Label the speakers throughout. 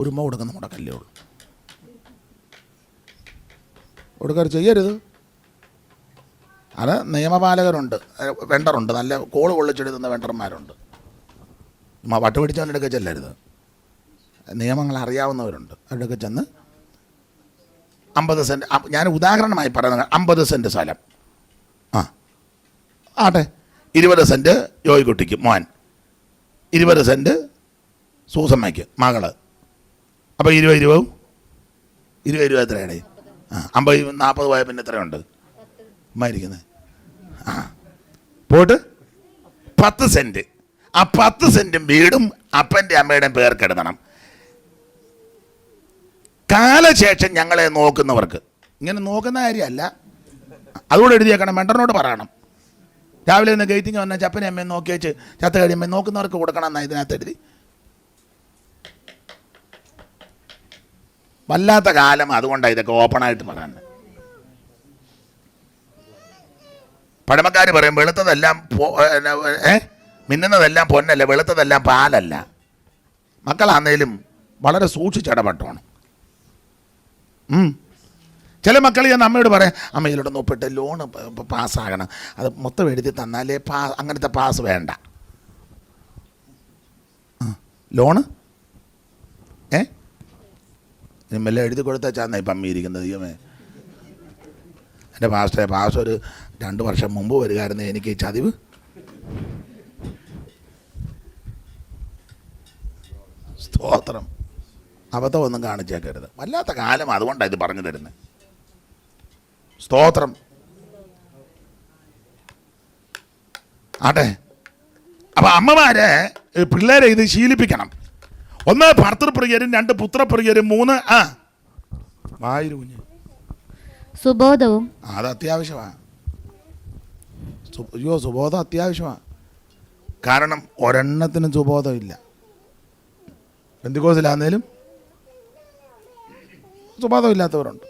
Speaker 1: ഒരു കൊടുക്കുന്ന മുടക്കല്ലേ ഉള്ളൂ. കൊടുക്കാർ ചെയ്യരുത്. അത് നിയമപാലകരുണ്ട്, വെണ്ടറുണ്ട്, നല്ല കോള് കൊള്ളിച്ചെടുക്കുന്ന വെണ്ടർമാരുണ്ട്. വട്ട് പിടിച്ചവൻ്റെ ചെല്ലരുത്. നിയമങ്ങൾ അറിയാവുന്നവരുണ്ട്, അവരുടെയൊക്കെ ചെന്ന് 50 സെൻറ്റ്, ഞാൻ ഉദാഹരണമായി പറയുന്നത് 50 സെൻറ്റ് സ്ഥലം, ആട്ടെ 20 സെൻറ്റ് ജോയിക്കുട്ടിക്ക് മോൻ, 20 സെൻറ്റ് സൂസമ്മയ്ക്ക് മകള്, അപ്പോൾ 20 എത്രയാണ്? 50 40 പോയ പിന്നെ എത്രയുണ്ട് അമ്മായിരിക്കുന്നത്? Pot 10 cent. ആ 10 സെൻറ്റും വീടും അപ്പൻ്റെ അമ്മയുടെയും പേർക്കെടുക്കണം. കാലശേഷം ഞങ്ങളെ നോക്കുന്നവർക്ക്, ഇങ്ങനെ നോക്കുന്ന കാര്യമല്ല, അതുകൂടെ എഴുതിയേക്കണം, മെണ്ടറിനോട് പറയണം. രാവിലെ നിന്ന് ഗേറ്റിങ് വന്നാൽ ചപ്പനെ അമ്മയെ നോക്കി വെച്ച് ചത്ത കഴിയുമ്പോൾ നോക്കുന്നവർക്ക് കൊടുക്കണം എന്നാണ് ഇതിനകത്ത് എഴുതി. വല്ലാത്ത കാലം, അതുകൊണ്ടാണ് ഇതൊക്കെ ഓപ്പണായിട്ട് പറയുന്നത്. പഴമക്കാർ പറയും വെളുത്തതെല്ലാം മിന്നുന്നതെല്ലാം പൊന്നല്ല, വെളുത്തതെല്ലാം പാലല്ല. മക്കളാന്നേലും വളരെ സൂക്ഷിച്ചിടപെട്ടോണം. ചില മക്കൾ ഞാൻ അമ്മയോട് പറയാം, അമ്മയിലൂടെ നോപ്പിട്ട് ലോണ് പാസ്സാകണം, അത് മൊത്തം എഴുതി തന്നാലേ അങ്ങനത്തെ പാസ് വേണ്ട. ലോണ് എല്ലാം എഴുതി കൊടുത്താൽ ചാന്നാ ഇപ്പം അമ്മിയിരിക്കുന്നത്. ദൈവമേ, എൻ്റെ പാസ് ഒരു 2 വർഷം മുമ്പ് വരികയായിരുന്നു എനിക്ക് ചതിവ്. സ്തോത്രം. അബദ്ധമൊന്നും കാണിച്ചേക്കരുത്. വല്ലാത്ത കാലം, അതുകൊണ്ടാണ് ഇത് പറഞ്ഞു തരുന്നത്. സ്തോത്രം. ആട്ടെ, അപ്പം അമ്മമാരെ പിള്ളേരെ ഇത് ശീലിപ്പിക്കണം. 1 ഭർത്തൃപ്രിയരും 2 പുത്രപ്രിയരും 3 വായിരു കുഞ്ഞ്
Speaker 2: സുബോധവും.
Speaker 1: അത് അത്യാവശ്യമാണ്. സുബോധം അത്യാവശ്യമാണ്. കാരണം ഒരെണ്ണത്തിനും സുബോധമില്ല. പെന്തിക്കോസിലാന്നേലും സുബോധമില്ലാത്തവരുണ്ട്.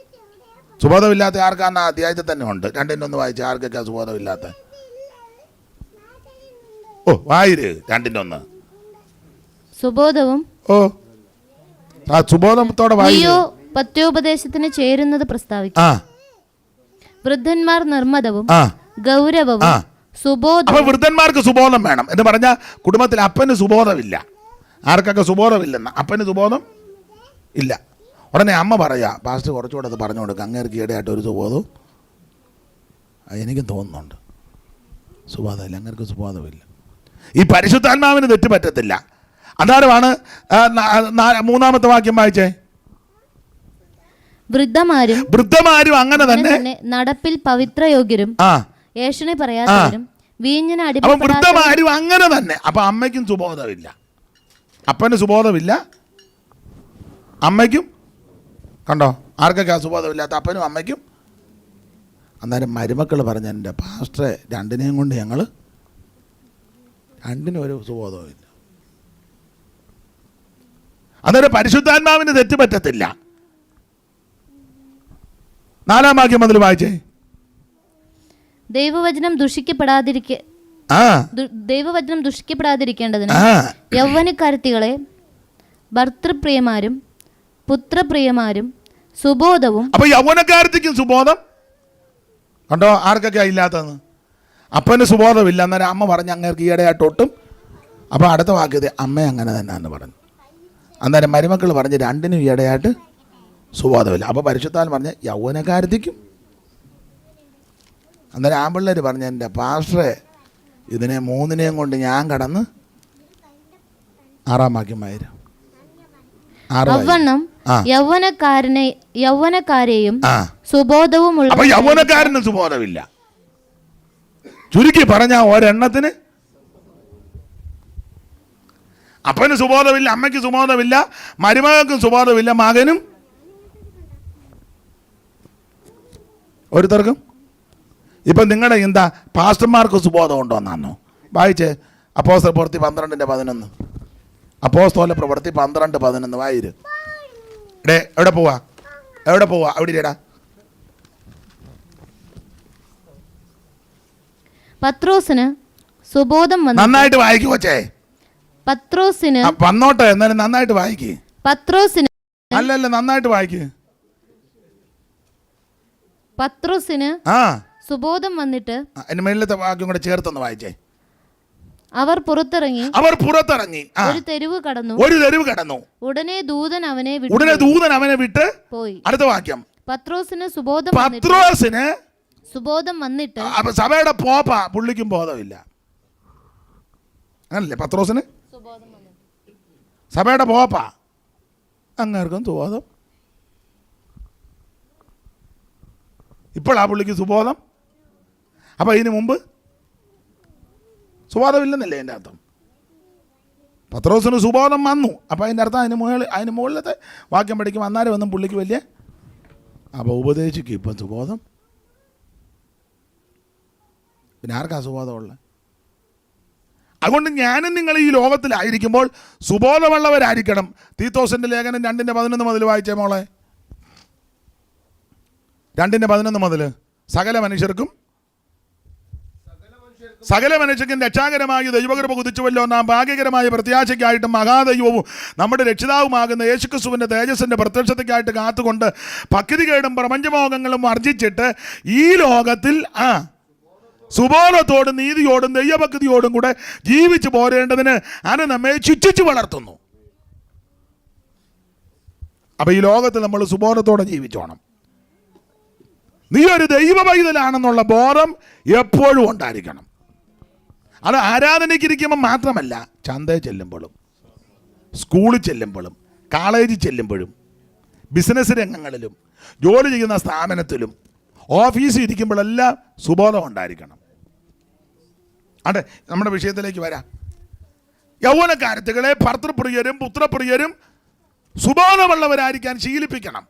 Speaker 1: സുബോധമില്ലാത്ത ആർക്കാന്ന അധ്യായത്തിൽ തന്നെ ഉണ്ട്. 2-1 വായിച്ച ആർക്കൊക്കെ സുബോധമില്ലാത്ത? വായിര് 2-1.
Speaker 2: സുബോധവും.
Speaker 1: സുബോധത്തോടെ വായിയോ
Speaker 2: പത്യോപദേശത്തിന് ചേരുന്നത് പ്രസ്താവിക്കും. വൃദ്ധന്മാർ നിർമ്മതവും ഗൗരവവും സുബോധം.
Speaker 1: അപ്പൊ വൃദ്ധന്മാർക്ക് സുബോധം വേണം എന്ന് പറഞ്ഞാൽ കുടുംബത്തിൽ അപ്പന് സുബോധമില്ല. ആർക്കൊക്കെ സുബോധമില്ലെന്ന്? അപ്പന് സുബോധം ഇല്ല. ഉടനെ അമ്മ പറയാ, പാസ്റ്റർ കുറച്ചുകൂടെ അത് പറഞ്ഞു കൊടുക്കുക, അങ്ങേർക്ക് ഈടെയായിട്ട് ഒരു സുബോധവും എനിക്കും തോന്നുന്നുണ്ട്. സുബോധമില്ല, അങ്ങേർക്ക് സുബോധമില്ല. ഈ പരിശുദ്ധാത്മാവിന് തെറ്റ് പറ്റത്തില്ല. അതാരമാണ് 3-ാമത്തെ വാക്യം വായിച്ചേ? വൃദ്ധമാരും അങ്ങനെ തന്നെ
Speaker 2: നടപ്പിൽ പവിത്രയോഗ്യരും ഏഷണി പറയാത്തവരും വീഞ്ഞിന്
Speaker 1: അടിമ. വൃദ്ധമാരും അങ്ങനെ തന്നെ. അപ്പൊ അമ്മയ്ക്കും സുബോധമില്ല, അപ്പന് സുബോധമില്ല, അമ്മയ്ക്കും. കണ്ടോ ആർക്കൊക്കെ സുബോധമില്ലാത്ത? അപ്പനും അമ്മയ്ക്കും. അന്നേരം മരുമക്കൾ പറഞ്ഞ, എൻ്റെ പാസ്റ്ററെ 2-നെയും കൊണ്ട് ഞങ്ങൾ 2-നും ഒരു സുബോധവുമില്ല. അന്നേരം പരിശുദ്ധാത്മാവിന് തെറ്റ് പറ്റത്തില്ല. 4-ാം വാക്യം മുതൽ വായിച്ചേ.
Speaker 2: ദൈവവചനം ദുഷിക്കപ്പെടാതിരിക്കേണ്ടതിന് യൗവനക്കാരത്തികളെ ഭർത്തൃപ്രിയമാരും പുത്രപ്രിയമാരും സുബോധവും.
Speaker 1: അപ്പൊ യൗവനക്കാരത്തിക്കും സുബോധം കണ്ടോ? ആർക്കൊക്കെ ഇല്ലാത്തതെന്ന്? അപ്പന് സുബോധമില്ല. അന്നേരം അമ്മ പറഞ്ഞ് അങ്ങേർക്ക് ഈയിടെയായിട്ട് ഒട്ടും. അപ്പൊ അടുത്ത വാക്യത അമ്മ അങ്ങനെ തന്നെ എന്ന് പറഞ്ഞു. അന്നേരം മരുമക്കൾ പറഞ്ഞ് 2-നും ഈയിടെയായിട്ട് സുബോധമില്ല. അപ്പോൾ പരിശുദ്ധാത്മാവ് പറഞ്ഞ് യൗവനക്കാരത്തിക്കും. അന്നേരം ആമ്പിള്ളേർ പറഞ്ഞ, എൻ്റെ പാസ്റ്ററെ ഇതിനെ 3-നെയും കൊണ്ട് ഞാൻ കടന്ന് 6-ാം വാക്യം വായിരും.
Speaker 2: യൗവനക്കാരെയും സുബോധവും.
Speaker 1: അപ്പൊ യൗവനക്കാരന് സുബോധമില്ല. ചുരുക്കി പറഞ്ഞ ഒരെണ്ണത്തിന് അപ്പന് സുബോധമില്ല, അമ്മയ്ക്ക് സുബോധമില്ല, മരുമകൾക്കും സുബോധമില്ല, മകനും ഒരുത്തർക്കും. ഇപ്പം നിങ്ങളുടെ എന്താ പാസ്റ്റർമാർക്ക് സുബോധം ഉണ്ടോ എന്നാണോ? വായിച്ചേ അപ്പോസ്തല പ്രവൃത്തി 12:11. അപ്പോസ്തല പ്രവൃത്തി 12:11 വായിര്. എവിടെ പോവാ? അവിടെ ഇടാ.
Speaker 2: പത്രോസിന് സുബോധം വന്നു.
Speaker 1: നന്നായിട്ട് വായിക്കു കൊച്ചേ.
Speaker 2: പത്രോസിന്
Speaker 1: വന്നോട്ടെ, എന്നാലും നന്നായിട്ട് വായിക്കേ.
Speaker 2: പത്രോസിന്
Speaker 1: അല്ലല്ല, നന്നായിട്ട് വായിക്ക്.
Speaker 2: പത്രോസിന്
Speaker 1: ആ,
Speaker 2: സുബോധം വന്നിട്ട്
Speaker 1: അതിന്റെ മേളിലത്തെ വാക്യം കൂടെ ചേർത്തൊന്ന് വായിച്ചേ.
Speaker 2: അവർ പുറത്തിറങ്ങി ഒരു തെരുവ് കടന്നു. ഉടനെ ദൂതൻ അവനെ വിട്ട് പോയി.
Speaker 1: അടുത്ത വാക്യം,
Speaker 2: പത്രോസിന് സുബോധം വന്നിട്ട്
Speaker 1: സഭയുടെ പോപ്പ പുള്ളിക്കും ബോധമില്ല. അങ്ങനല്ലേ? പത്രോസിന് സഭയുടെ പോപ്പ, അങ്ങേർക്കും സുബോധം. ഇപ്പോഴാ പുള്ളിക്ക് സുബോധം. അപ്പൊ ഇതിനു മുമ്പ് സുബോധമില്ലെന്നല്ലേ എൻ്റെ അർത്ഥം? പത്രോസിന് സുബോധം വന്നു. അപ്പം അതിൻ്റെ അർത്ഥം അതിന് മുകളിലത്തെ വാക്യം പഠിക്കും. അന്നേരം ഒന്നും പുള്ളിക്ക് വലിയ, അപ്പോൾ ഉപദേശിക്കും ഇപ്പം സുബോധം. പിന്നെ ആർക്കാ സുബോധമുള്ളത്? അതുകൊണ്ട് ഞാനും നിങ്ങൾ ഈ ലോകത്തിലായിരിക്കുമ്പോൾ സുബോധമുള്ളവരായിരിക്കണം. തീത്തോസിൻ്റെ ലേഖനം 2:11 മുതൽ വായിച്ചേ മോളെ. 2:11 മുതൽ, സകല മനുഷ്യർക്കും രക്ഷാകരമായ ദൈവകൃപ കുതിച്ചുവല്ലോ. നാം ഭാഗ്യകരമായ പ്രത്യാശയ്ക്കായിട്ടും മഹാദൈവവും നമ്മുടെ രക്ഷിതാവുമാകുന്ന യേശുക്രിസ്തുവിന്റെ തേജസ്സിന്റെ പ്രത്യക്ഷതയ്ക്കായിട്ട് കാത്തുകൊണ്ട് ഭക്തികേടും പ്രപഞ്ചമോഹങ്ങളും വർജിച്ചിട്ട് ഈ ലോകത്തിൽ സുബോധത്തോടും നീതിയോടും ദൈവഭക്തിയോടും കൂടെ ജീവിച്ചു പോരേണ്ടതിന് അത് നമ്മെ ശിക്ഷിച്ചു വളർത്തുന്നു. അപ്പൊ ഈ ലോകത്തിൽ നമ്മൾ സുബോധത്തോടെ ജീവിച്ചോണം. നീ ഒരു ദൈവ പൈതലാണെന്നുള്ള ബോധം എപ്പോഴും ഉണ്ടായിരിക്കണം. അത് ആരാധനയ്ക്കിരിക്കുമ്പോൾ മാത്രമല്ല, ചന്തയിൽ ചെല്ലുമ്പോഴും, സ്കൂളിൽ ചെല്ലുമ്പോഴും, കോളേജിൽ ചെല്ലുമ്പോഴും, ബിസിനസ് രംഗങ്ങളിലും, ജോലി ചെയ്യുന്ന സ്ഥാപനത്തിലും, ഓഫീസിൽ ഇരിക്കുമ്പോഴെല്ലാം സുബോധം ഉണ്ടായിരിക്കണം. അതെ, നമ്മുടെ വിഷയത്തിലേക്ക് വരാം. യൗവനക്കാരത്തുകളെ ഭർത്തൃപ്രിയരും പുത്രപ്രിയരും സുബോധമുള്ളവരായിരിക്കാൻ ശീലിപ്പിക്കണം.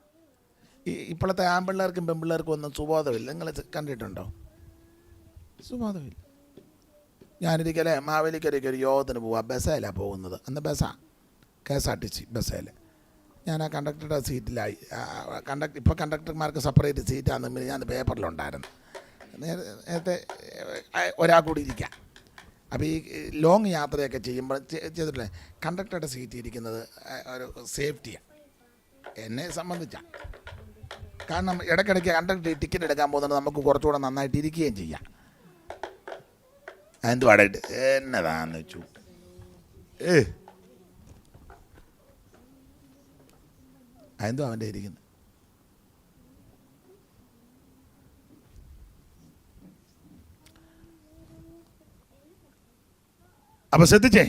Speaker 1: ഇപ്പോഴത്തെ ആൺപിള്ളേർക്കും പെൺപിള്ളേർക്കും ഒന്നും സുബോധമില്ല. നിങ്ങൾ കണ്ടിട്ടുണ്ടോ? സുബോധമില്ല. ഞാനിരിക്കലെ മാവേലിക്കരയ്ക്ക് ഒരു യോഗത്തിന് പോവാം. ബസ്സേലാണ് പോകുന്നത്. അന്ന് ബസ്സാണ്, KSRTC ബസ്സേൽ. ഞാൻ ആ കണ്ടക്ടറുടെ സീറ്റിലായി. ഇപ്പോൾ കണ്ടക്ടർമാർക്ക് സെപ്പറേറ്റ് സീറ്റാണെന്ന് ഞാൻ പേപ്പറിലുണ്ടായിരുന്നു. നേരത്തെ ഒരാൾ കൂടി ഇരിക്കാം. അപ്പോൾ ഈ ലോങ് യാത്രയൊക്കെ ചെയ്യുമ്പോൾ ചെയ്തിട്ടില്ലേ, കണ്ടക്ടറുടെ സീറ്റ് ഇരിക്കുന്നത് ഒരു സേഫ്റ്റിയാണ് എന്നെ സംബന്ധിച്ചാണ്. കാരണം ഇടയ്ക്കിടയ്ക്ക് കണ്ടക്ടർ ടിക്കറ്റ് എടുക്കാൻ പോകുന്നത് നമുക്ക് കുറച്ചുകൂടെ നന്നായിട്ട് ഇരിക്കുകയും ചെയ്യാം. എന്തുവാടായിട്ട് എന്നതാന്ന് വെച്ചു എന്തോ അവൻ്റെ ഇരിക്കുന്നത്. അപ്പം ശ്രദ്ധിച്ചേ,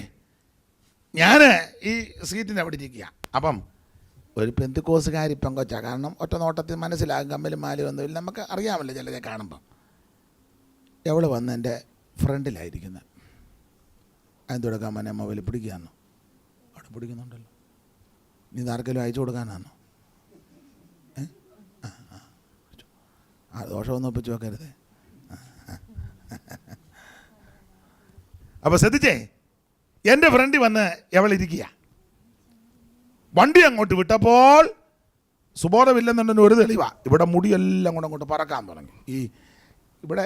Speaker 1: ഞാൻ ഈ സീറ്റിന് അവിടെ ഇരിക്കുക. അപ്പം ഒരു പെന്തിക്കോസുകാരി പെങ്കൊച്ച, കാരണം ഒറ്റ നോട്ടത്തിൽ മനസ്സിലാകും, കമ്മലും മാലും ഒന്നുമില്ല, നമുക്ക് അറിയാമല്ലോ ചിലരെ കാണുമ്പം. എവള് വന്ന് എൻ്റെ ഫ്രണ്ടിലായിരിക്കുന്നത്. അതിന് തുടക്കാൻ മോനെ മൊബൈൽ പിടിക്കുകയാണോ? അവിടെ പിടിക്കുന്നുണ്ടല്ലോ. നീ ആർക്കെങ്കിലും അയച്ചു കൊടുക്കാനാണോ? ദോഷമൊന്നും ഒപ്പിച്ച് വെക്കരുതേ. അപ്പോൾ ശ്രദ്ധിച്ചേ, എൻ്റെ ഫ്രണ്ടിൽ വന്ന് എവളിരിക്കുക. വണ്ടി അങ്ങോട്ട് വിട്ടപ്പോൾ സുബോധമില്ലെന്നുണ്ടെങ്കിൽ ഒരു തെളിവാണ്. ഇവിടെ മുടിയെല്ലാം കൂടെ അങ്ങോട്ട് പറക്കാൻ തുടങ്ങി. ഈ ഇവിടെ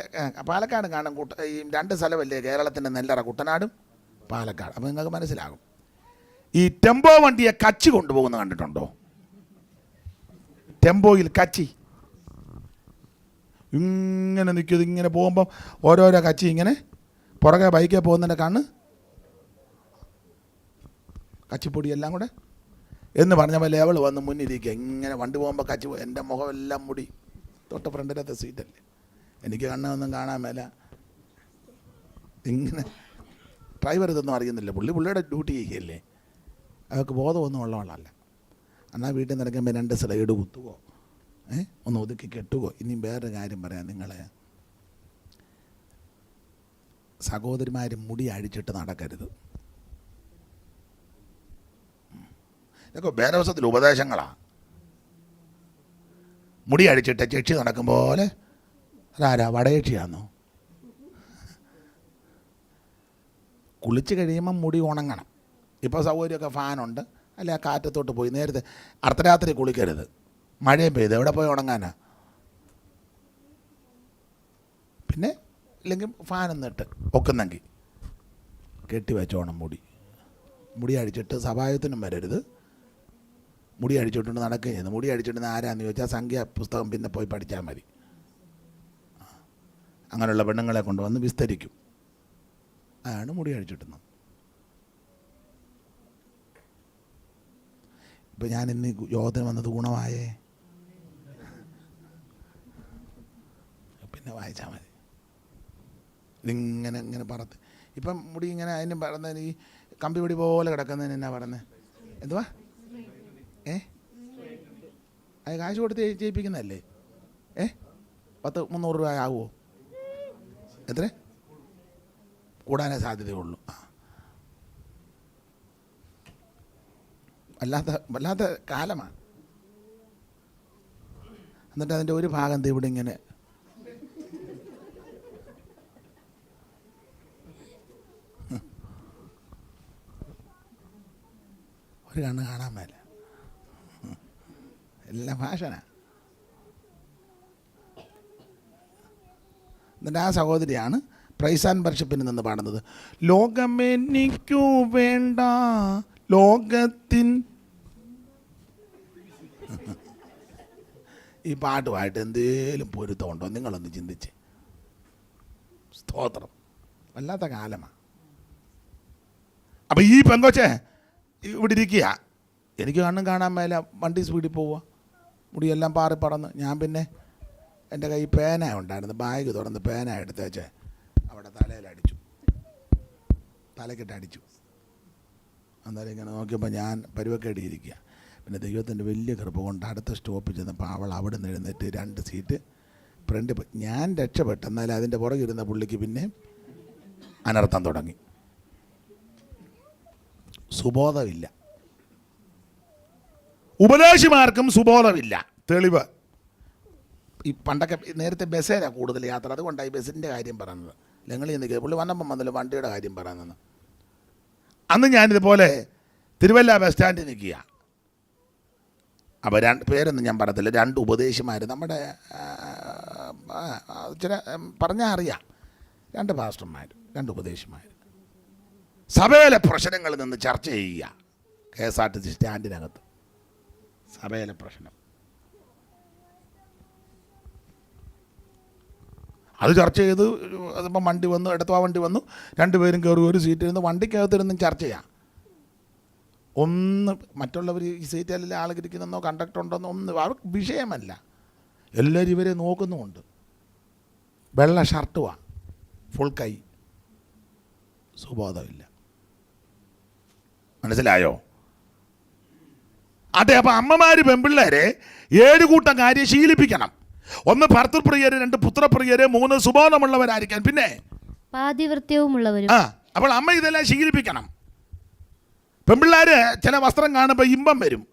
Speaker 1: പാലക്കാട് കാണും ഈ 2 സ്ഥലമല്ലേ കേരളത്തിൻ്റെ നെല്ലറ, കുട്ടനാടും പാലക്കാട്. അപ്പോൾ നിങ്ങൾക്ക് മനസ്സിലാകും. ഈ ടെമ്പോ വണ്ടിയെ കച്ചി കൊണ്ടുപോകുന്നത് കണ്ടിട്ടുണ്ടോ? ടെമ്പോയിൽ കച്ചി ഇങ്ങനെ നിൽക്കും. ഇങ്ങനെ പോകുമ്പം ഓരോരോ കച്ചി ഇങ്ങനെ പുറകെ ബൈക്കിൽ പോകുന്നതിൻ്റെ കണ്ണ് കച്ചിപ്പൊടി എല്ലാം കൂടെ എന്ന് പറഞ്ഞ പോലെ അവൾ വന്ന് മുന്നിരിക്കുക. ഇങ്ങനെ വണ്ടി പോകുമ്പോൾ കച്ചി പോയി. എൻ്റെ മുഖമെല്ലാം മുടി. തൊട്ട ഫ്രണ്ടിലത്തെ സീറ്റല്ലേ, എനിക്ക് കണ്ണൊന്നും കാണാൻ മേല. ഇങ്ങനെ ഡ്രൈവർ ഇതൊന്നും അറിയുന്നില്ല. പുള്ളിയുടെ ഡ്യൂട്ടി ചെയ്യുകയല്ലേ. അതൊക്കെ ബോധമൊന്നും ഉള്ളവളല്ല. എന്നാൽ വീട്ടിൽ നിന്ന് ഇറങ്ങുമ്പോൾ 2 സ്ലൈഡ് കുത്തുകയോ ഒന്ന് ഒതുക്കി കെട്ടുകയോ. ഇനിയും വേറൊരു കാര്യം പറയാം, നിങ്ങളെ സഹോദരിമാർ മുടി അഴിച്ചിട്ട് നടക്കരുത്. ഇതൊക്കെ വേദവസത്തിൽ ഉപദേശങ്ങളാണ്. മുടി അഴിച്ചിട്ട് ചെക്ഷി നടക്കും പോലെ. അതാരാ? വടയക്ഷിയാണോ? കുളിച്ച് കഴിയുമ്പം മുടി ഉണങ്ങണം. ഇപ്പോൾ സൗകര്യമൊക്കെ ഫാനുണ്ട്, അല്ലെ ആ കാറ്റത്തോട്ട് പോയി. നേരത്തെ അർദ്ധരാത്രി കുളിക്കരുത്, മഴയും പെയ്ത് എവിടെ പോയി ഉണങ്ങാനാ? പിന്നെ ഇല്ലെങ്കിൽ ഫാനൊന്നിട്ട് ഒക്കുന്നെങ്കിൽ കെട്ടി വെച്ചോണം. മുടി അഴിച്ചിട്ട് സഭായത്തിനും വരരുത്, മുടി അഴിച്ചിട്ടുണ്ട് നടക്കുകയും ചെയ്യുന്നു. മുടി അഴിച്ചിട്ടുണ്ട് ആരാന്ന് ചോദിച്ചാൽ സംഖ്യ പുസ്തകം പിന്നെ പോയി പഠിച്ചാൽ മതി. അങ്ങനെയുള്ള പെണ്ണുങ്ങളെ കൊണ്ടുവന്ന് വിസ്തരിക്കും. അതാണ് മുടി അഴിച്ചിട്ടുന്നത്. ഇപ്പം ഞാൻ ഇന്ന് യോഗത്തിന് വന്നത് ഗുണമായേ, പിന്നെ വായിച്ചാൽ മതി. ഇതിങ്ങനെ ഇങ്ങനെ പറത്ത് ഇപ്പം മുടി ഇങ്ങനെ അതിന് പറഞ്ഞ ഈ കമ്പി പൊടി പോലെ കിടക്കുന്നതിന് എന്നാ പറയുന്നത്, എന്തുവാ അത് കാശ് കൊടുത്ത് ചെയ്യിപ്പിക്കുന്നതല്ലേ? 300 രൂപ ആകുമോ? എത്ര കൂടാനേ സാധ്യതയുള്ളൂ. വല്ലാത്ത കാലമാണ്. എന്നിട്ട് അതിൻ്റെ ഒരു ഭാഗം ഇവിടെ ഇങ്ങനെ ഒരു കണ്ണ് കാണാൻ മേല, എല്ലാം ഫാഷനാ. എന്നിട്ട് ആ സഹോദരിയാണ് പ്രൈസ് ആൻഡ് വർഷിപ്പിൽ നിന്ന് പാടുന്നത്. ലോകമെനിക്കു വേണ്ട ലോകത്തിൻ. ഈ പാട്ടുമായിട്ട് എന്തേലും പൊരുത്തമുണ്ടോ നിങ്ങളൊന്ന് ചിന്തിച്ച്. സ്തോത്രം. വല്ലാത്ത കാലമാണ്. അപ്പം ഈ പെങ്കൊച്ചെ ഇവിടെ ഇരിക്കുക, എനിക്ക് കണ്ണും കാണാൻ മേല, വണ്ടി സ്പീഡിൽ പോവുക, മുടിയെല്ലാം പാറി പറന്ന്. ഞാൻ പിന്നെ എൻ്റെ കൈ പേന ഉണ്ടായിരുന്നു, ബാഗ് തുറന്ന് പേന എടുത്തേച്ച് അവിടെ തലയിലടിച്ചു, തലക്കിട്ട് അടിച്ചു. എന്നാലും ഇങ്ങനെ നോക്കിയപ്പോൾ ഞാൻ പരുവക്കേടിയിരിക്കുക. പിന്നെ ദൈവത്തിൻ്റെ വലിയ കൃപ കൊണ്ട് അടുത്ത സ്റ്റോപ്പിൽ ചെന്നപ്പോൾ അവൾ അവിടെ നിന്ന് എഴുന്നേറ്റ് 2 സീറ്റ് ഫ്രണ്ട്. ഞാൻ രക്ഷപ്പെട്ടു. എന്നാലും അതിൻ്റെ പുറകിരുന്ന പുള്ളിക്ക് പിന്നെ അനർത്ഥം തുടങ്ങി. സുബോധമില്ല. ഉപദേശിമാർക്കും സുബോധമില്ല. തെളിവ് ഈ പണ്ടൊക്കെ നേരത്തെ ബസ്സേരാണ് കൂടുതൽ യാത്ര, അതുകൊണ്ടാണ് ഈ ബസ്സിൻ്റെ കാര്യം പറയുന്നത്. ഞങ്ങൾ നിൽക്കുക പുള്ളി വന്നപ്പം വന്നല്ലോ വണ്ടിയുടെ കാര്യം പറയുന്നത്. അന്ന് ഞാനിതുപോലെ തിരുവല്ല ബസ് സ്റ്റാൻഡിൽ നിൽക്കുക. അപ്പോൾ പേരൊന്നും ഞാൻ പറയത്തില്ല. 2 ഉപദേശിമാർ, നമ്മുടെ ചില പറഞ്ഞാൽ അറിയാം, 2 പാസ്റ്റർമാർ, 2 ഉപദേശിമാർ സഭയിലെ പ്രശ്നങ്ങളിൽ നിന്ന് ചർച്ച ചെയ്യുക. KSRTC സ്റ്റാൻഡിനകത്ത് സഭയിലെ പ്രശ്നം അത് ചർച്ച ചെയ്ത് അതിപ്പം വണ്ടി വന്നു, ഇടത്തുവാ വണ്ടി വന്നു, 2 പേരും കയറി ഒരു സീറ്റിൽ വണ്ടിക്കകത്തിരുന്നും ചർച്ച ചെയ്യാം. ഒന്ന് മറ്റുള്ളവർ ഈ സീറ്റിൽ ആൾ ഇരിക്കുന്നതെന്നോ കണ്ടക്ടർ ഉണ്ടെന്നോ ഒന്നും അവർക്ക് വിഷയമല്ല. എല്ലാവരും ഇവരെ നോക്കുന്നുമുണ്ട്. വെള്ള ഷർട്ടുവാ, ഫുൾ കൈ, സുബോധമില്ല. മനസ്സിലായോ? അതെ. അപ്പം അമ്മമാർ പെൺപിള്ളേരെ 7 കൂട്ടം കാര്യം ശീലിപ്പിക്കണം. 1 ഭർത്തൃപ്രിയര്, 2 പുത്രപ്രിയര്, 3 സുബോധമുള്ളവരായിരിക്കാൻ, പിന്നെ
Speaker 2: പാതിവൃത്യവുമുള്ളവരും.
Speaker 1: അപ്പോൾ അമ്മ ഇതെല്ലാം ശീലിപ്പിക്കണം. പെൺപിള്ളേർ ചില വസ്ത്രം കാണുമ്പോൾ ഇമ്പം വരും.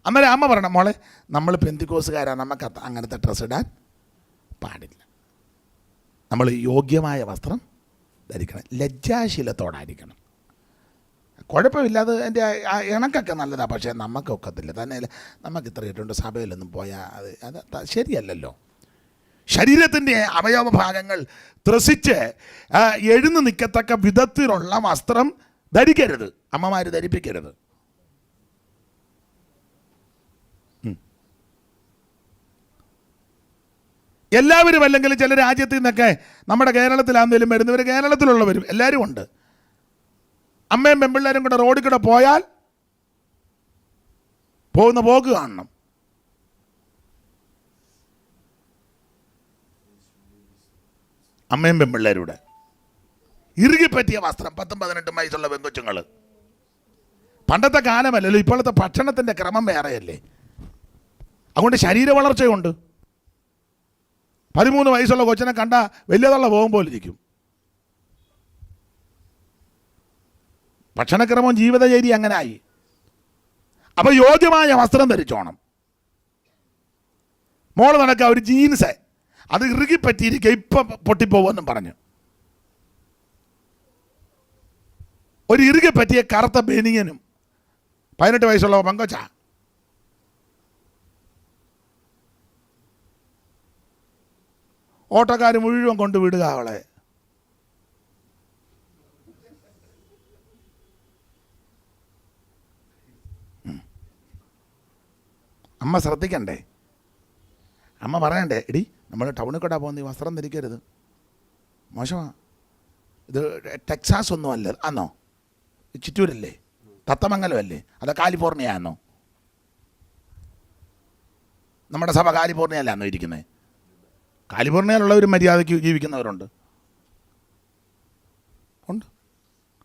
Speaker 1: അന്നേരം അമ്മ പറയണം, മോളെ നമ്മൾ പെന്തിക്കോസുകാരാണ്, നമുക്ക് അങ്ങനത്തെ ഡ്രസ്സ് ഇടാൻ പാടില്ല. നമ്മൾ യോഗ്യമായ വസ്ത്രം ധരിക്കണം, ലജ്ജാശീലത്തോടായിരിക്കണം. കുഴപ്പമില്ലാതെ എൻ്റെ ഇണക്കൊക്കെ നല്ലതാണ്, പക്ഷേ നമുക്കൊക്കത്തില്ല. തന്നെ നമുക്ക് ഇത്ര ഇട്ടുണ്ട്, സഭയിലൊന്നും പോയാൽ അത് ശരിയല്ലല്ലോ. ശരീരത്തിൻ്റെ അവയവ ഭാഗങ്ങൾ ത്രസിച്ച് എഴുന്നു നിൽക്കത്തക്ക വിധത്തിലുള്ള വസ്ത്രം ധരിക്കരുത്, അമ്മമാർ ധരിപ്പിക്കരുത്. എല്ലാവരും അല്ലെങ്കിൽ ചില രാജ്യത്തിൽ നിന്നൊക്കെ നമ്മുടെ കേരളത്തിലാണെങ്കിലും വരുന്നവർ, കേരളത്തിലുള്ളവരും എല്ലാവരും ഉണ്ട്. അമ്മയും പെൺപിള്ളേരും കൂടെ റോഡിൽ കൂടെ പോയാൽ പോകുന്ന പോക്ക് കാണണം. അമ്മയും പെൺപിള്ളേരുടെ ഇറുകിപ്പറ്റിയ വസ്ത്രം, 10-18 വയസ്സുള്ള പെൺകൊച്ചുങ്ങൾ. പണ്ടത്തെ കാലമല്ലല്ലോ, ഇപ്പോഴത്തെ ഭക്ഷണത്തിൻ്റെ ക്രമം വേറെയല്ലേ. അതുകൊണ്ട് ശരീര വളർച്ചയുണ്ട്. 13 വയസ്സുള്ള കൊച്ചിനെ കണ്ട വലിയതുള്ള പോകുമ്പോലിരിക്കും. ഭക്ഷണക്രമം, ജീവിതചര്യ അങ്ങനെ ആയി. അപ്പോൾ യോഗ്യമായ വസ്ത്രം ധരിച്ചോണം. മോള് നടക്കുക ഒരു ജീൻസ്, അത് ഇറുകിപ്പറ്റിയിരിക്കുക, ഇപ്പം പൊട്ടിപ്പോവെന്നും പറഞ്ഞു. ഒരു ഇറുകെ പറ്റിയ കറുത്ത ബനിയനും, 18 വയസ്സുള്ള പെങ്കൊച്ച. ഓട്ടോക്കാർ മുഴുവൻ കൊണ്ടുവിടുക അവളെ. അമ്മ ശ്രദ്ധിക്കണ്ടേ? അമ്മ പറയണ്ടേ, എടി നമ്മൾ ടൗണിൽ കൂടെ പോകുന്ന ഈ വസ്ത്രം ധരിക്കരുത്, മോശമാണ്, ഇത് ടെക്സാസ് ഒന്നും അല്ല, ആന്നോ? ചിറ്റൂരല്ലേ, തത്തമംഗലമല്ലേ, അത് കാലിഫോർണിയ ആണോ? നമ്മുടെ സഭ കാലിഫോർണിയയിലാണോ ഇരിക്കുന്നത്? കാലിഫോർണിയയിലുള്ളവർ മര്യാദയ്ക്ക് ജീവിക്കുന്നവരുണ്ട്, ഉണ്ട്,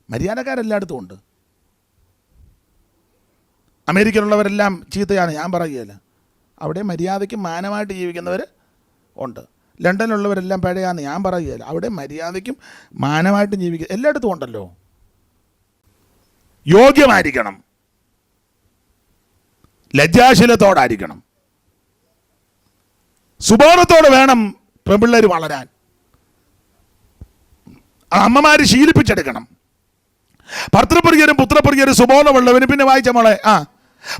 Speaker 1: മര്യാദക്കാരെല്ലായിടത്തും ഉണ്ട്. അമേരിക്കയിലുള്ളവരെല്ലാം ചീത്തയാണ് ഞാൻ പറയുകയില്ല, അവിടെ മര്യാദയ്ക്ക് മാനമായിട്ട് ജീവിക്കുന്നവർ ഉണ്ട്. ലണ്ടനിലുള്ളവരെല്ലാം പഴയാന്ന് ഞാൻ പറയുകയില്ല, അവിടെ മര്യാദയ്ക്കും മാനമായിട്ടും ജീവിക്കുക എല്ലായിടത്തും ഉണ്ടല്ലോ. യോഗ്യമായിരിക്കണം, ലജ്ജാശീലത്തോടായിരിക്കണം, സുബോധത്തോടെ വേണം പെൺപിള്ളേർ വളരാൻ. അമ്മമാർ ശീലിപ്പിച്ചെടുക്കണം. ഭർത്തൃപ്രിയരും പുത്രപ്രിയരും സുബോധമുള്ളവന്, പിന്നെ വായിച്ച മോളെ,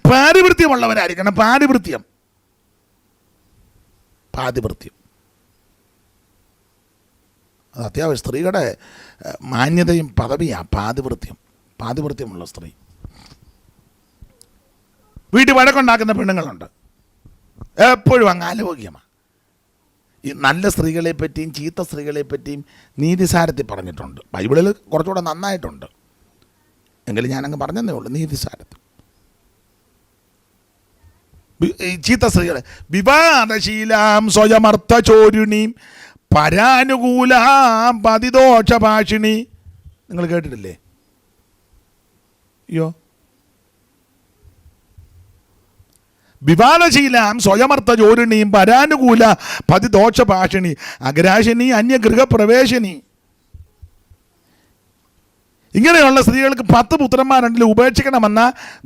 Speaker 1: പാതിവൃത്യമുള്ളവരായിരിക്കണം. പാതിവൃത്യം അത് അത്യാവശ്യം സ്ത്രീകളുടെ മാന്യതയും പദവിയാണ്. പാതിവൃത്യമുള്ള സ്ത്രീ. വീട്ടിൽ വഴക്കുണ്ടാക്കുന്ന പെണ്ണുങ്ങളുണ്ട്, എപ്പോഴും അങ്ങ് ആലോക്യമാണ്. ഈ നല്ല സ്ത്രീകളെ പറ്റിയും ചീത്ത സ്ത്രീകളെ പറ്റിയും നീതിസാരത്തിൽ പറഞ്ഞിട്ടുണ്ട്. ബൈബിളിൽ കുറച്ചുകൂടെ നന്നായിട്ടുണ്ട്, എങ്കിലും ഞാനങ്ങ് പറഞ്ഞതേ ഉള്ളൂ. നീതിസാരത്തിൽ ചീത്ത സ്ത്രീകളെ വിവാദശീലാം സ്വയമർത്ഥ ചോരുണീം പരാനുകൂലാം പതിദോഷഭാഷിണി. നിങ്ങൾ കേട്ടിട്ടില്ലേ? അയ്യോ, വിവാദശീലാം സ്വയമർത്ഥ ചോരുണിയും പരാനുകൂല പതിദോഷഭാഷിണി അഗ്രാശിനി അന്യഗൃഹപ്രവേശിനി. ഇങ്ങനെയുള്ള സ്ത്രീകൾക്ക് 10 പുത്രന്മാരുണ്ടെങ്കിൽ ഉപേക്ഷിക്കണമെന്ന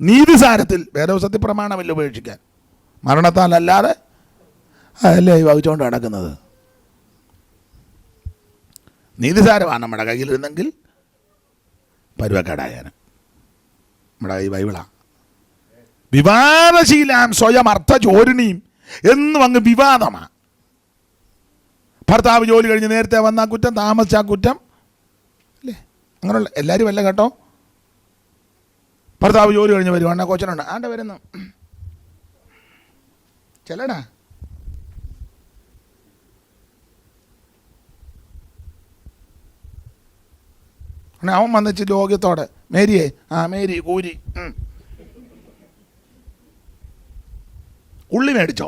Speaker 1: നീതിസാരത്തിൽ. വേദോസത്തിൽ പ്രമാണമില്ല ഉപേക്ഷിക്കാൻ, മരണത്താൽ അല്ലാതെ അതല്ലേ വഹിച്ചുകൊണ്ട് നടക്കുന്നത്. നീതിസാരമാണ് നമ്മുടെ കയ്യിലിരുന്നെങ്കിൽ പരുവക്കേടായാന്. നമ്മുടെ കൈ ബൈബിളാണ്. വിവാദശീലാം സ്വയം അർത്ഥ ചോരുണിയും എന്നും അങ്ങ് വിവാദമാണ്. ഭർത്താവ് ജോലി കഴിഞ്ഞ് നേരത്തെ വന്നാൽ കുറ്റം, താമസിച്ചാൽ കുറ്റം, അല്ലേ? അങ്ങനെയുള്ള എല്ലാവരും അല്ല കേട്ടോ. ഭർത്താവ് ജോലി കഴിഞ്ഞ് വരുവാണ്, കൊച്ചനുണ്ട്, ആണ്ട വരുന്നു, ചെല്ലടാ, അവൻ വന്നിച്ച് ലോക്യത്തോടെ, മേരിയേ, മേരി കൂരി, ഉള്ളി മേടിച്ചോ?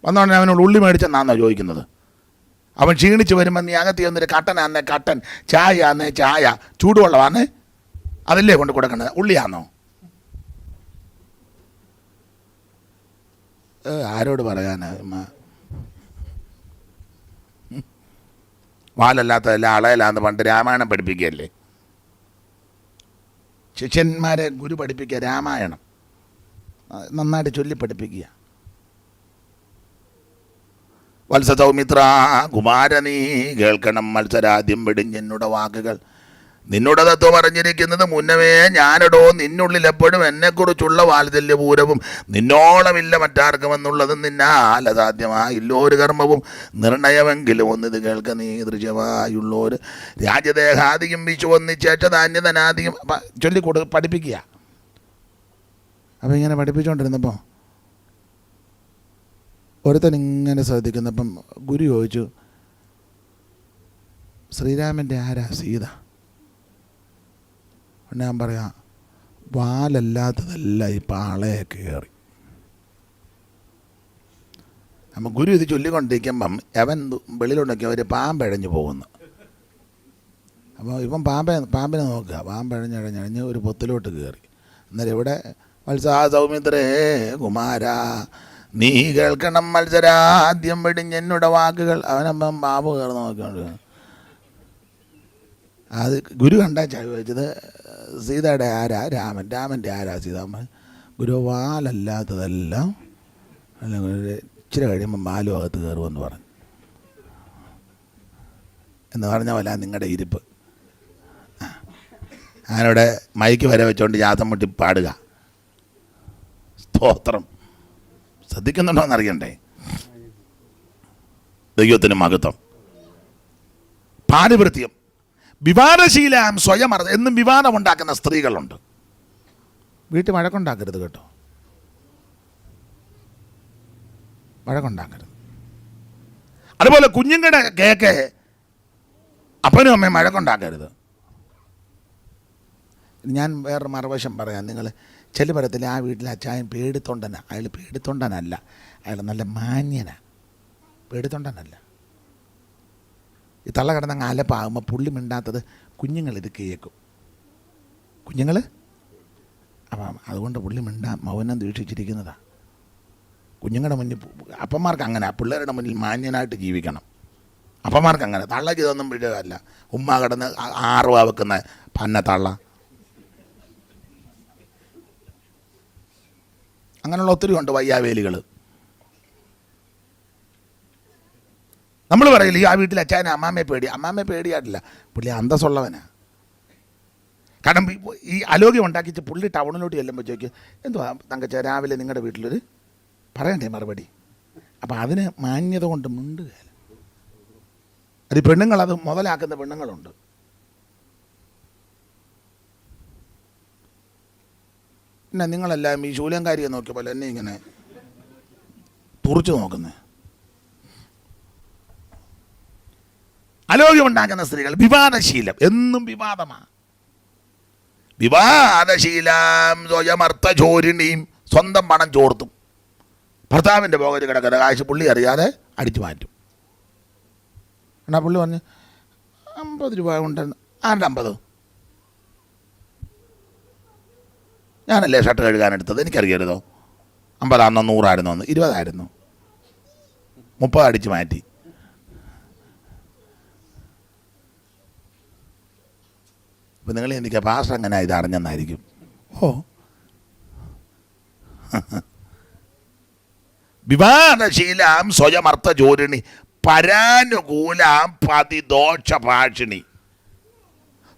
Speaker 1: വന്നോണ്ടേ അവനോട് ഉള്ളി മേടിച്ചെന്നാന്നോ ചോദിക്കുന്നത്? അവൻ ക്ഷീണിച്ച് വരുമ്പോൾ നീ അകത്ത് ചെന്നൊരു കട്ടനാന്നേ കട്ടൻ, ചായ ആന്നേ ചായ, ചൂടുവെള്ളമാന്നേ അതല്ലേ കൊണ്ട് കൊടുക്കണത്, ഉള്ളിയാന്നോ? ആരോട് പറയാനാ? വാലല്ലാത്തതല്ല അളയലാന്ന് പണ്ട് രാമായണം പഠിപ്പിക്കുകയല്ലേ ശിഷ്യന്മാരെ ഗുരു പഠിപ്പിക്കുക, രാമായണം നന്നായിട്ട് ചൊല്ലി പഠിപ്പിക്കുക. വത്സസൗമിത്ര കുമാരനീ കേൾക്കണം മത്സരാദ്യം വെടിഞ്ഞെന്നുടെ വാക്കുകൾ. നിന്നുടെ തത്വം അറിഞ്ഞിരിക്കുന്നത് മുന്നമേ ഞാനിടോ, നിന്നുള്ളിൽ എപ്പോഴും എന്നെക്കുറിച്ചുള്ള വാത്സല്യപൂരവും നിന്നോളമില്ല മറ്റാർക്കുമെന്നുള്ളതും നിന്നാൽ അസാധ്യമായില്ലോരു കർമ്മവും നിർണയമെങ്കിലും ഒന്നിത് കേൾക്ക നീ ദൃശ്യമായുള്ളോര് രാജ്യദേഹാദിയും വിശു ഒന്നിച്ചേറ്റധാന്യധനാദിയും ചൊല്ലിക്കൊടു പഠിപ്പിക്കുക. അപ്പം ഇങ്ങനെ പഠിപ്പിച്ചുകൊണ്ടിരുന്നപ്പോൾ ഒരുത്തൻ ഇങ്ങനെ ശ്രദ്ധിക്കുന്നപ്പം ഗുരു ചോദിച്ചു, ശ്രീരാമൻ്റെ ആരാ സീത? ഞാൻ പറയാം, വാലല്ലാത്തതല്ല ഈ പാളയെ കയറി. അപ്പം ഗുരു ഇത് ചൊല്ലിക്കൊണ്ടിരിക്കുമ്പം അവൻ വെളിയിലുണ്ടെങ്കിൽ അവർ പാമ്പഴഞ്ഞു പോകുന്നു. അപ്പോൾ ഇപ്പം പാമ്പിനെ നോക്കുക, പാമ്പഴഞ്ഞഴഞ്ഞഴഞ്ഞ് ഒരു പൊത്തിലോട്ട് കയറി. അന്നേരം ഇവിടെ മത്സാ സൗമിത്രേ കുമാര നീ കേൾക്കണം മത്സരാദ്യം വെടിഞ്ഞെന്നുടെ വാക്കുകൾ. അവനപ്പം പാമ്പ് കയറി നോക്കിക്കൊണ്ട് അത് ഗുരു കണ്ടാ ചോദിച്ചത് സീതയുടെ ആരാ രാമൻ്റെ ആരാ സീതാമ്മൻ? ഗുരു വാലല്ലാത്തതെല്ലാം അല്ലെങ്കിൽ ഇച്ചിരി കഴിയുമ്പം വാലും അകത്ത് കയറുമെന്ന് പറഞ്ഞു. എന്ന് പറഞ്ഞ പോലെ നിങ്ങളുടെ ഇരിപ്പ്. ഞാനിവിടെ മൈക്ക് വരെ വെച്ചോണ്ട് ജാതം മുട്ടി പാടുക. സ്തോത്രം. ശ്രദ്ധിക്കുന്നുണ്ടോയെന്ന് അറിയണ്ടേ? ദൈവത്തിന് മഹത്വം. പാതിവൃത്യം, വിവാദശീലാം സ്വയം എന്നും വിവാദമുണ്ടാക്കുന്ന സ്ത്രീകളുണ്ട്. വീട്ടിൽ വഴക്കുണ്ടാക്കരുത് കേട്ടോ. വഴക്കുണ്ടാക്കരുത്. അതുപോലെ കുഞ്ഞുങ്ങളുടെ കേക്ക് അപ്പനും അമ്മയും വഴക്കുണ്ടാക്കരുത്. ഞാൻ വേറൊരു മറുവശം പറയാം. നിങ്ങൾ ചില പറയത്തില്ല ആ വീട്ടിലെ അച്ചായൻ പേടിത്തൊണ്ടനാണ്. അയാൾ പേടിത്തൊണ്ടനല്ല, അയാൾ നല്ല മാന്യനാണ്, പേടിത്തൊണ്ടനല്ല. ഈ തള്ള കിടന്നങ്ങ് അലപ്പാകുമ്പോൾ പുള്ളി മിണ്ടാത്തത് കുഞ്ഞുങ്ങളിത് കേൾക്കും. കുഞ്ഞുങ്ങൾ അപ്പം അതുകൊണ്ട് പുള്ളി മൗനം ദീക്ഷിച്ചിരിക്കുന്നതാണ്. കുഞ്ഞുങ്ങളുടെ മുന്നിൽ അപ്പന്മാർക്ക് അങ്ങനെ, പിള്ളേരുടെ മുന്നിൽ മാന്യനായിട്ട് ജീവിക്കണം. അപ്പന്മാർക്ക് അങ്ങനെ. തള്ളക്ക് ഇതൊന്നും പിഴവല്ല. ഉമ്മ കിടന്ന് 6 രൂപ വെക്കുന്ന പന്ന തള്ള. അങ്ങനെയുള്ള ഒത്തിരി ഉണ്ട് വയ്യാവേലികൾ. നമ്മൾ പറയില്ല ഈ ആ വീട്ടിൽ അച്ചായനെ അമ്മാമ്മയെ പേടി. അമ്മാമ്മയെ പേടിയായിട്ടില്ല, പുള്ളി അന്തസ്സുള്ളവനാണ്. കാരണം ഈ അലോഗ്യം ഉണ്ടാക്കിച്ച് പുള്ളി ടൗണിലോട്ട് ചെല്ലുമ്പോഴത്തേക്ക് എന്തുവാ തങ്കച്ച രാവിലെ നിങ്ങളുടെ വീട്ടിലൊരു പറയണ്ടേ മറുപടി. അപ്പം അതിന് മാന്യത കൊണ്ട് മിണ്ടുകയില്ല. അത് പെണ്ണുങ്ങളത് മുതലാക്കുന്ന പെണ്ണുങ്ങളുണ്ട്. പിന്നെ നിങ്ങളെല്ലാം ഈ ശൂലങ്കാരിയെ നോക്കിയ പോലെ എന്നെ ഇങ്ങനെ തുറച്ചു നോക്കുന്നത്. അലോഗ്യം ഉണ്ടാക്കുന്ന സ്ത്രീകൾ വിവാദശീലം, എന്നും വിവാദമാണ്. വിവാദശീലം സ്വയമർത്ഥ ചോരിണിയും, സ്വന്തം പണം ചോർത്തും. ഭർത്താവിൻ്റെ പോകറ്റ് കിടക്കുന്ന കാശ് പുള്ളി അറിയാതെ അടിച്ചു മാറ്റും. എന്നാ പുള്ളി പറഞ്ഞ് 50 രൂപ ഉണ്ടെന്ന്. ആരുടെ 50? ഞാനല്ലേ ഷർട്ട് കഴുകാനെടുത്തത്, എനിക്കറിയരുതോ? 50 ആണെന്നോ 100 ആയിരുന്നോ? 20 ആയിരുന്നു, 30 അടിച്ചു മാറ്റി. ഇപ്പം നിങ്ങൾ എനിക്ക് പാസ്റ്റർ എങ്ങനെ ഇത് അറിഞ്ഞെന്നായിരിക്കും. ഓ, വിവാദശീലാം സ്വയമർത്ഥ ചോരിണി പരാനുകൂലാം പതിദോഷഭാഷിണി.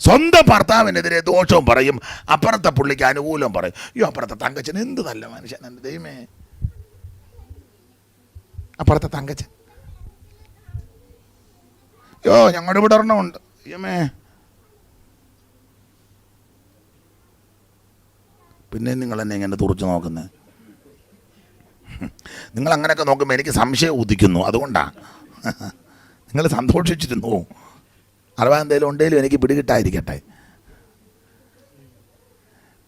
Speaker 1: സ്വന്തം ഭർത്താവിനെതിരെ ദോഷവും പറയും, അപ്പുറത്തെ പുള്ളിക്ക് അനുകൂലവും പറയും. അയ്യോ അപ്പുറത്തെ തങ്കച്ചൻ എന്ത് നല്ല മനുഷ്യൻ, എൻ്റെ ദൈവമേ. അപ്പുറത്തെ തങ്കച്ചൻ, അയ്യോ ഞങ്ങളുടെ ഇവിടെ ഒരെണ്ണമുണ്ട്, അയ്യമ്മേ. പിന്നെ നിങ്ങൾ എന്നെ ഇങ്ങനെ തുറച്ചു നോക്കുന്നത്. നിങ്ങൾ അങ്ങനെയൊക്കെ നോക്കുമ്പോൾ എനിക്ക് സംശയം ഉദിക്കുന്നു. അതുകൊണ്ടാണ്. നിങ്ങൾ സന്തോഷിച്ചിരുന്നു. അഥവാ എന്തെങ്കിലും ഉണ്ടെങ്കിലും എനിക്ക് പിടികിട്ടായിരിക്കട്ടെ.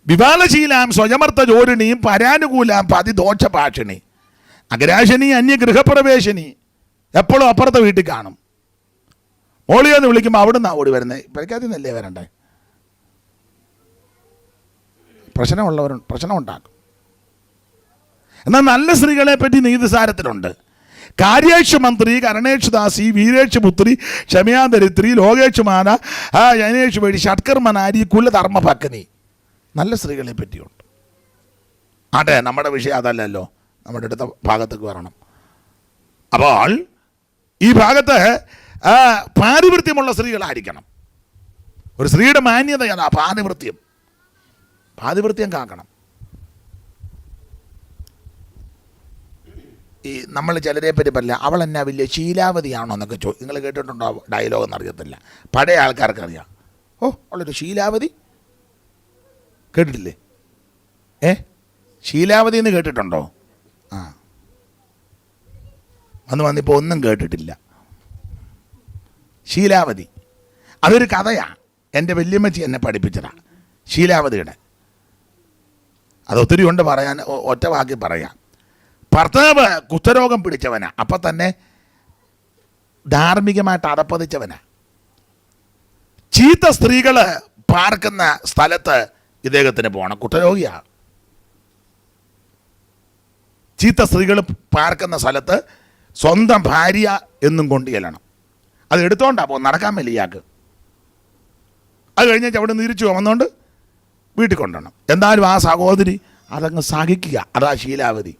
Speaker 1: വിവാദശീലാം സ്വയമർത്ഥ ജോരിണിയും പരാനുകൂലാം പതിദോഷഭാഷിണി. അഗ്രാശനി അന്യഗൃഹപ്രവേശനി, എപ്പോഴും അപ്പുറത്തെ വീട്ടിൽ കാണും. മോളിയെന്ന് വിളിക്കുമ്പോൾ അവിടുന്ന് ഓടി വരുന്നത്. പരിക്കാത്തിന്നല്ലേ വരണ്ടേ? പ്രശ്നം ഉണ്ടാക്കും. എന്നാൽ നല്ല സ്ത്രീകളെ പറ്റി നീതിസാരത്തിലുണ്ട്. കാര്യേഷു മന്ത്രി, കരണേഷു ദാസി, വീരേഷു പുത്രി, ക്ഷമയാന്തരിത്രി, ലോകേഷു മാന, ജനേഷു വേടി, ഷട്കർമ്മനാരി, കുലധർമ്മ ഭക്നി. നല്ല സ്ത്രീകളെ പറ്റിയുണ്ട്. ആട്ടെ, നമ്മുടെ വിഷയം അതല്ലല്ലോ. നമ്മുടെ അടുത്ത ഭാഗത്തേക്ക് വരണം. അപ്പോൾ ഈ ഭാഗത്ത് പാതിവൃത്യമുള്ള സ്ത്രീകളായിരിക്കണം. ഒരു സ്ത്രീയുടെ മാന്യതയാണ് പാതിവൃത്യം കാക്കണം. ഈ നമ്മൾ ചിലരെ പറ്റി പറയില്ല, അവൾ എന്നാ വലിയ ശീലാവതിയാണോ എന്നൊക്കെ നിങ്ങൾ കേട്ടിട്ടുണ്ടോ? ഡയലോഗ് എന്നറിയത്തില്ല, പഴയ ആൾക്കാർക്ക് അറിയാം. ഓ അവളൊരു ശീലാവതി, കേട്ടിട്ടില്ലേ? ശീലാവതി എന്ന് കേട്ടിട്ടുണ്ടോ? വന്നിപ്പോൾ ഒന്നും കേട്ടിട്ടില്ല. ശീലാവതി അതൊരു കഥയാണ്. എൻ്റെ വല്യമ്മച്ചി എന്നെ പഠിപ്പിച്ചതാണ് ശീലാവതിയുടെ. അതൊത്തിരി ഉണ്ട് പറയാൻ, ഒറ്റ വാക്കി പറയാം. ഭർത്താവ് കുഷ്ഠരോഗം പിടിച്ചവനാ, അപ്പം തന്നെ ധാർമ്മികമായിട്ട് അധപ്പതിച്ചവനാ. ചീത്ത സ്ത്രീകൾ പാർക്കുന്ന സ്ഥലത്ത് ഇദ്ദേഹത്തിന് പോകണം. കുഷ്ഠരോഗിയാണ്. ചീത്ത സ്ത്രീകൾ പാർക്കുന്ന സ്ഥലത്ത് സ്വന്തം ഭാര്യ എന്നും കൊണ്ട് ചെല്ലണം. അത് എടുത്തോണ്ടാ പോകും, നടക്കാൻ വലിയാക്ക്. അത് കഴിഞ്ഞ് അവിടെ തിരിച്ചു വന്നുകൊണ്ട് വീട്ടിൽ കൊണ്ടുവരണം. എന്നാലും ആ സഹോദരി അതങ്ങ് സഹിക്കുക. അതാ ശീലാവതി.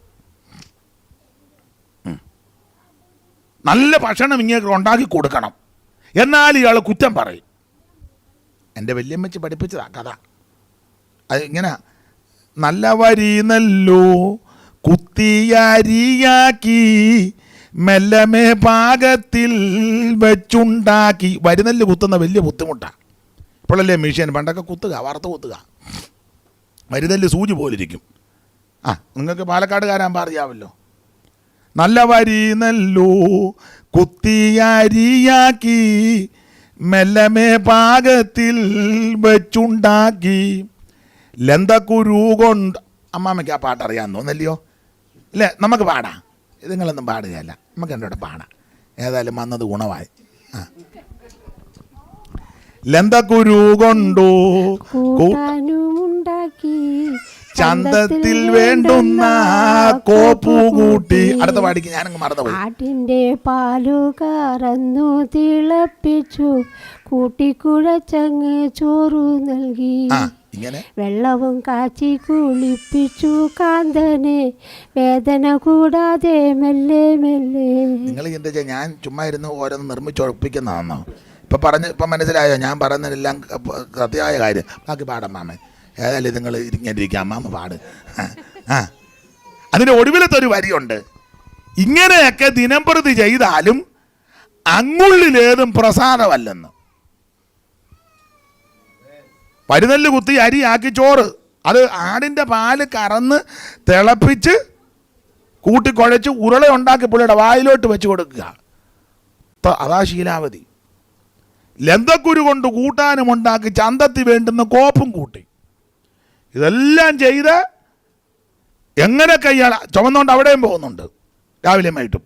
Speaker 1: നല്ല ഭക്ഷണം ഇങ്ങനെ ഉണ്ടാക്കി കൊടുക്കണം, എന്നാൽ ഇയാൾ കുറ്റം പറയും. എൻ്റെ വല്യമ്മച്ചി പഠിപ്പിച്ചതാ കഥ. അത് ഇങ്ങനെ നല്ല വരി നെല്ലോ കുത്തിയരിയാക്കി മെല്ലമേ പാകത്തിൽ വെച്ചുണ്ടാക്കി. വരിനെല്ല് കുത്തുന്ന വലിയ ബുദ്ധിമുട്ടാണ്. ഇപ്പോഴല്ലേ മെഷീൻ, പണ്ടൊക്കെ കുത്തുക, വറുത്ത് കുത്തുക. വരിനെല്ല് സൂചി പോലിരിക്കും. നിങ്ങൾക്ക് പാലക്കാടുകാരാകുമ്പോൾ അറിയാമല്ലോ. നല്ല വരി നെല്ലു കുത്തിയരിയാക്കി മെല്ലമേ പാകത്തിൽ വെച്ചുണ്ടാക്കി ലന്തക്കുരു കൊണ്ട്. അമ്മാമ്മയ്ക്ക് ആ പാട്ട് അറിയാൻ തോന്നല്ലയോ? ഇല്ലേ, നമുക്ക് പാടാം. നിങ്ങളൊന്നും പാടുകയല്ല, നമുക്ക് എൻ്റെ കൂടെ പാടാം. ഏതായാലും വന്നത് ഗുണമായി. ആ, ലന്തക്കുരു കൊണ്ടു
Speaker 3: കൂട്ടാനുമുണ്ടാക്കി
Speaker 1: ചന്തത്തിൽ വേണ്ടുന്ന കോപ്പുകൂട്ടി. അടുത്ത പാടിക്ക് ഞാനങ്ങ് മറന്നുപോയി.
Speaker 3: ആട്ടിൻ്റെ പാലു കറന്നു തിളപ്പിച്ചു കൂട്ടിക്കുഴച്ചങ്ങ് ചോറു നൽകി.
Speaker 1: ഇങ്ങനെ
Speaker 3: വെള്ളവും കാച്ചി കുളിപ്പിച്ചു കാന്തനെ വേദന കൂടാതെ മെല്ലെ മെല്ലെ.
Speaker 1: നിങ്ങൾ ചിന്തിച്ച ഞാൻ ചുമ്മാ ഇരുന്ന് ഓരോന്ന് നിർമ്മിച്ചുറപ്പിക്കുന്നതാണോ? ഇപ്പം മനസ്സിലായോ? ഞാൻ പറയുന്നതെല്ലാം സത്യമായ കാര്യം. ബാക്കി പാടാം മാമ. ഏതായാലും നിങ്ങൾ ഇരിക്കാം, മാമ പാട്. അതിൻ്റെ ഒടുവിലത്തെ ഒരു വരിയുണ്ട്. ഇങ്ങനെയൊക്കെ ദിനംപ്രതി ചെയ്താലും അങ്ങുള്ളിലേതും പ്രസാദമല്ലെന്ന്. പരുനെല്ല് കുത്തി അരിയാക്കി ചോറ്, അത് ആടിൻ്റെ പാല് കറന്ന് തിളപ്പിച്ച് കൂട്ടിക്കുഴച്ച് ഉരുള ഉണ്ടാക്കി പുള്ളിയുടെ വായിലോട്ട് വെച്ച് കൊടുക്കുക. അതാ ശീലാവതി. ലന്തക്കുരു കൊണ്ട് കൂട്ടാനും ഉണ്ടാക്കി ചന്തത്തിൽ വേണ്ടുന്ന കോപ്പും കൂട്ടി. ഇതെല്ലാം ചെയ്ത് എങ്ങനെ കയ്യാള ചുമന്നുകൊണ്ട് അവിടെയും പോകുന്നുണ്ട് രാവിലെ വൈകിട്ടും.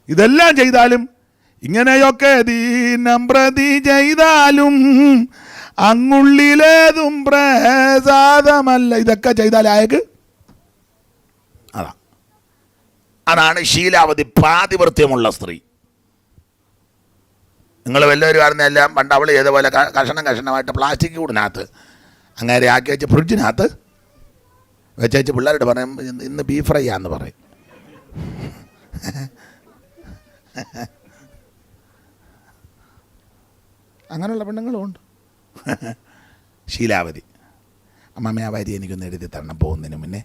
Speaker 1: ഇതെല്ലാം ചെയ്താലും ഇങ്ങനെയൊക്കെ ദീനം പ്രതി ചെയ്താലും അങ്ങുള്ളിലേതും പ്രസാദമല്ല. ഇതൊക്കെ ചെയ്താൽ അയക്ക് അതാണ് ശീലാവതി, പാതിവൃത്യമുള്ള സ്ത്രീ. നിങ്ങൾ വല്ലവരും അറിഞ്ഞെല്ലാം പണ്ട് അവൾ ചെയ്തപോലെ കഷണമായിട്ട് പ്ലാസ്റ്റിക് കൂടിനകത്ത് അങ്ങനെ ആക്കി വെച്ച് ഫ്രിഡ്ജിനകത്ത് വെച്ച് പിള്ളേരോട് പറയും ഇന്ന് ബീഫ് ഫ്രൈ ആണെന്ന് പറയും. അങ്ങനെയുള്ള പെണ്ണുങ്ങളുമുണ്ട്. ശീലാവതി. അമ്മാമ്മ ആ വരി എനിക്കൊന്ന് എഴുതി തരണം പോകുന്നതിന് മുന്നേ.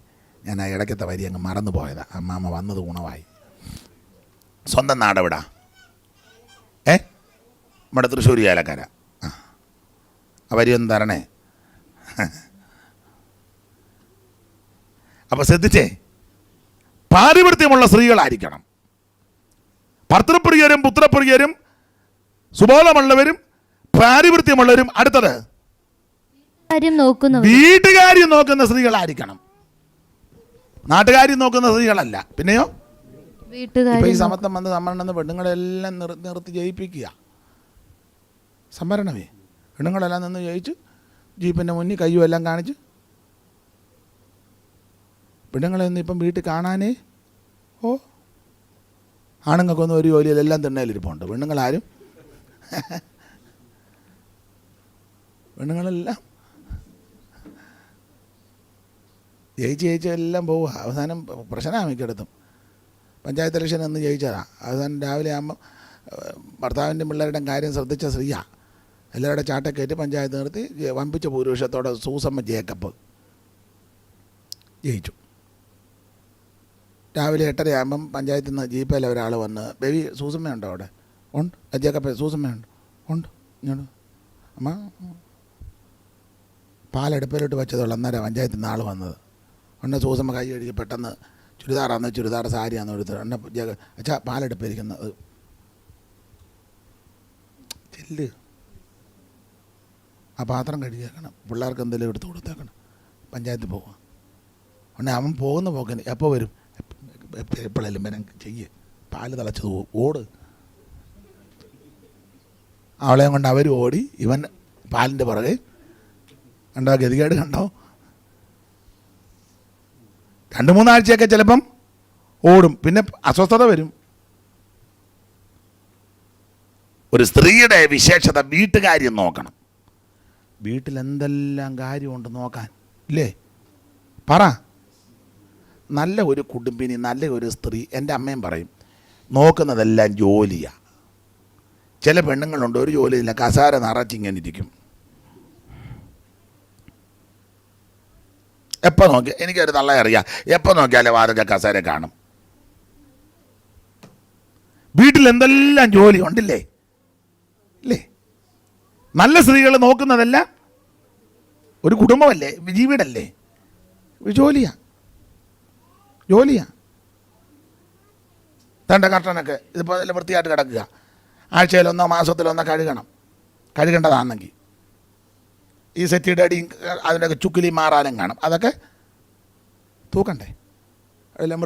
Speaker 1: ഞാൻ ആ ഇടയ്ക്കത്തെ വരി അങ്ങ് മറന്നു പോയതാണ്. അമ്മാമ്മ വന്നത് ഗുണമായി. സ്വന്തം നാടെവിടാ? നമ്മുടെ തൃശ്ശൂർ ഏലക്കര. ആ വരി ഒന്ന് തരണേ. അപ്പോൾ ശ്രദ്ധിച്ചേ, പാതിവൃത്യമുള്ള സ്ത്രീകളായിരിക്കണം. ഭർത്തൃപ്രിയരും പുത്രപ്രിയരും സുബോധമുള്ളവരും പാതിവൃത്യമുള്ളവരും. അടുത്തത് വീട്ടുകാര്യം നോക്കുന്ന സ്ത്രീകളായിരിക്കണം, നാട്ടുകാര്യം നോക്കുന്ന സ്ത്രീകളല്ല. പിന്നെയോ ഇപ്പൊ ഈ സമത്വം വന്ന് സംവരണം പെണ്ണുങ്ങളെല്ലാം നിർത്തി ജയിപ്പിക്കുക. സംവരണമേ പെണ്ണുങ്ങളെല്ലാം നിന്ന് ജയിച്ച് ജീപ്പിൻ്റെ മുന്നിൽ കയ്യും എല്ലാം കാണിച്ച് പെണ്ണുങ്ങളെയൊന്നും ഇപ്പം വീട്ടിൽ കാണാനേ. ആണുങ്ങൾക്കൊന്നും ഒരു ജോലിയിലെല്ലാം തിണ്ണയിലിരിപ്പുണ്ട്. പെണ്ണുങ്ങളെല്ലാം ജയിച്ച് എല്ലാം പോവുക. അവസാനം പ്രശ്നമാണ് മിക്കയിടത്തും. പഞ്ചായത്ത് ഇലക്ഷൻ എന്ന് ജയിച്ചതാണ്. അവസാനം രാവിലെ ആകുമ്പോൾ ഭർത്താവിൻ്റെ പിള്ളേരുടെയും കാര്യം ശ്രദ്ധിച്ച സ്ത്രീയാ. എല്ലാവരുടെ ചാട്ടക്കയറ്റി പഞ്ചായത്ത് നിർത്തി വമ്പിച്ച ഭൂരിപക്ഷത്തോടെ സൂസമ്മ ജേക്കബ് ജയിച്ചു. രാവിലെ 8:30 ആകുമ്പം പഞ്ചായത്തിൽ നിന്ന് ജീപ്പിൽ ഒരാൾ വന്ന്, ബേബി സൂസമ്മയുണ്ടോ അവിടെ? ഉണ്ട്. ജേക്കബ് സൂസമ്മയുണ്ട്? ഉണ്ട്. ഇങ്ങോട്ട് അമ്മ പാലെടുപ്പിലോട്ട് വെച്ചതുള്ളൂ. അന്നേരം പഞ്ചായത്തിൽ നിന്ന് ആൾ വന്നത്. ഉണ്ട്. സൂസമ്മ കൈ കഴുകി പെട്ടെന്ന് ചുരിദാറാന്ന് ചുരിദാർ സാരിയാന്ന് എടുത്ത് അച്ഛാ പാലെടുപ്പിരിക്കുന്നത് ചെല്ല്, ആ പാത്രം കഴുകിയേക്കണം, പിള്ളേർക്ക് എന്തെങ്കിലും എടുത്ത് കൊടുത്തേക്കണം, പഞ്ചായത്തിൽ പോവാം. ഉടനെ അവൻ പോകുന്ന പോക്കിന് എപ്പോൾ വരും? എപ്പോഴെല്ലാം വരാൻ ചെയ്യ്, പാല് തിളച്ചത് ഓട്. അവളെയും കൊണ്ട് അവർ ഓടി, ഇവൻ പാലിൻ്റെ പുറകെ. കണ്ടോ ഗതികേട്? കണ്ടോ? 2-3 ആഴ്ചയൊക്കെ ചിലപ്പം ഓടും, പിന്നെ അസ്വസ്ഥത വരും. ഒരു സ്ത്രീയുടെ വിശേഷത വീട്ടുകാര്യം നോക്കണം. വീട്ടിലെന്തെല്ലാം കാര്യമുണ്ട് നോക്കാൻ, ഇല്ലേ? പറ. നല്ല ഒരു കുടുംബിനി, നല്ല ഒരു സ്ത്രീ, എൻ്റെ അമ്മയും പറയും, നോക്കുന്നതെല്ലാം ജോലിയാണ്. ചില പെണ്ണുങ്ങളുണ്ട് ഒരു ജോലിയില്ല, കസാര നിറച്ചിങ്ങനെ ഇരിക്കും. എപ്പോൾ നോക്കി, എനിക്കൊരു തള്ള അറിയാം, എപ്പോൾ നോക്കിയാലും വാതൊക്കെ കസാര കാണും. വീട്ടിലെന്തെല്ലാം ജോലി ഉണ്ടില്ലേ? ഇല്ലേ? നല്ല സ്ത്രീകൾ നോക്കുന്നതെല്ലാം ഒരു കുടുംബമല്ലേ, വീടല്ലേ, ജോലിയാ. തൻ്റെ കർട്ടനൊക്കെ ഇതിപ്പോൾ അതിൽ വൃത്തിയായിട്ട് കിടക്കുക, ആഴ്ചയിലൊന്നോ മാസത്തിലൊന്നോ കഴുകേണ്ടതാണെങ്കിൽ ഈ സെറ്റിയുടെ അടിയും അതിൻ്റെയൊക്കെ ചുക്കിലിയും മാറാനും കാണും, അതൊക്കെ തൂക്കണ്ടേ, അതെല്ലാം